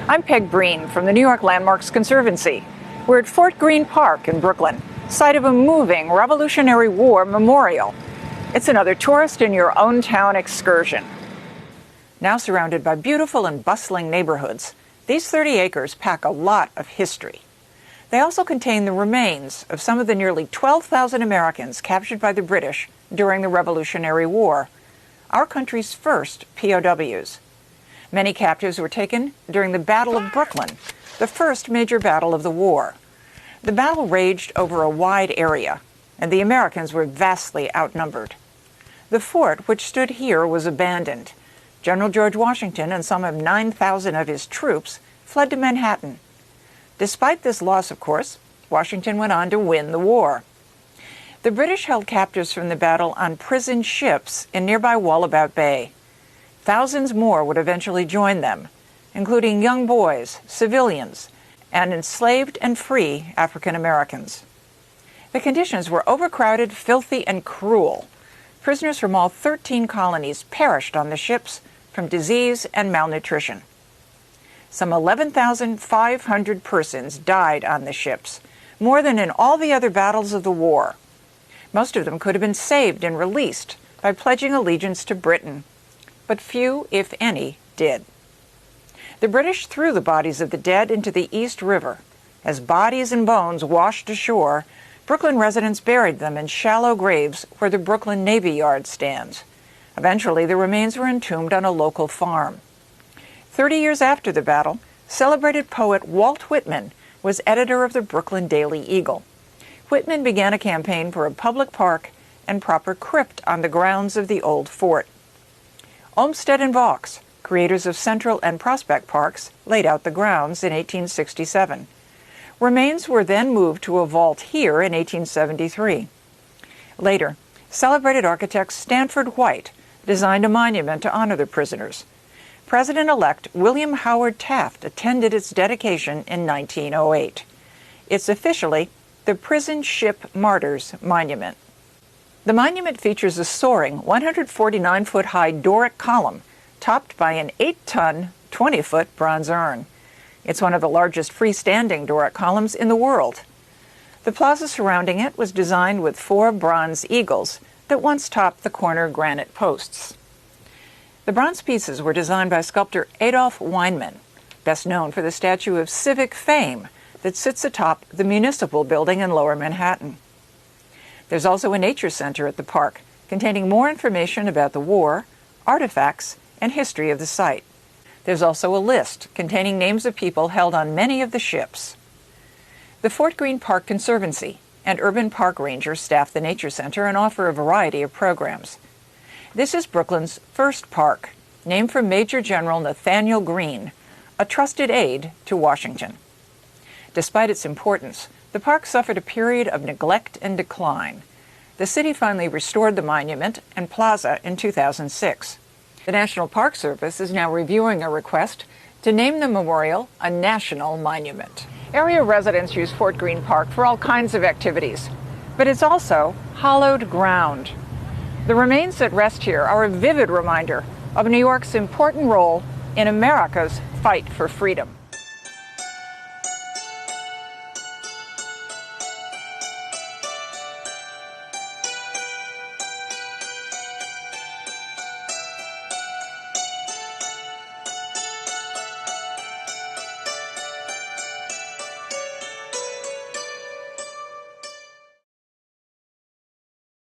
I'm Peg Breen from the New York Landmarks Conservancy. We're at Fort Greene Park in Brooklyn, site of a moving Revolutionary War memorial. It's another tourist in your own town excursion. Now surrounded by beautiful and bustling neighborhoods, these 30 acres pack a lot of history. They also contain the remains of some of the nearly 12,000 Americans captured by the British during the Revolutionary War, our country's first POWs. Many captives were taken during the Battle of Brooklyn, the first major battle of the war. The battle raged over a wide area, and the Americans were vastly outnumbered. The fort, which stood here, was abandoned. General George Washington and some of 9,000 of his troops fled to Manhattan. Despite this loss, of course, Washington went on to win the war. The British held captives from the battle on prison ships in nearby Wallabout Bay. Thousands more would eventually join them, including young boys, civilians, and enslaved and free African Americans. The conditions were overcrowded, filthy, and cruel. Prisoners from all 13 colonies perished on the ships from disease and malnutrition. Some 11,500 persons died on the ships, more than in all the other battles of the war. Most of them could have been saved and released by pledging allegiance to Britain, but few, if any, did. The British threw the bodies of the dead into the East River. As bodies and bones washed ashore, Brooklyn residents buried them in shallow graves where the Brooklyn Navy Yard stands. Eventually, the remains were entombed on a local farm. 30 years after the battle, celebrated poet Walt Whitman was editor of the Brooklyn Daily Eagle. Whitman began a campaign for a public park and proper crypt on the grounds of the old fort. Olmsted and Vaux, creators of Central and Prospect Parks, laid out the grounds in 1867. Remains were then moved to a vault here in 1873. Later, celebrated architect Stanford White designed a monument to honor the prisoners. President-elect William Howard Taft attended its dedication in 1908. It's officially the Prison Ship Martyrs Monument. The monument features a soaring 149-foot-high Doric column topped by an 8-ton, 20-foot bronze urn. It's one of the largest freestanding Doric columns in the world. The plaza surrounding it was designed with 4 bronze eagles that once topped the corner granite posts. The bronze pieces were designed by sculptor Adolf Weinman, best known for the statue of civic fame that sits atop the Municipal Building in Lower Manhattan. There's also a nature center at the park, containing more information about the war, artifacts, and history of the site. There's also a list containing names of people held on many of the ships. The Fort Greene Park Conservancy and urban park rangers staff the nature center and offer a variety of programs. This is Brooklyn's first park, named for Major General Nathaniel Greene, a trusted aide to Washington. Despite its importance, the park suffered a period of neglect and decline. The city finally restored the monument and plaza in 2006. The National Park Service is now reviewing a request to name the memorial a national monument. Area residents use Fort Greene Park for all kinds of activities, but it's also hallowed ground. The remains that rest here are a vivid reminder of New York's important role in America's fight for freedom.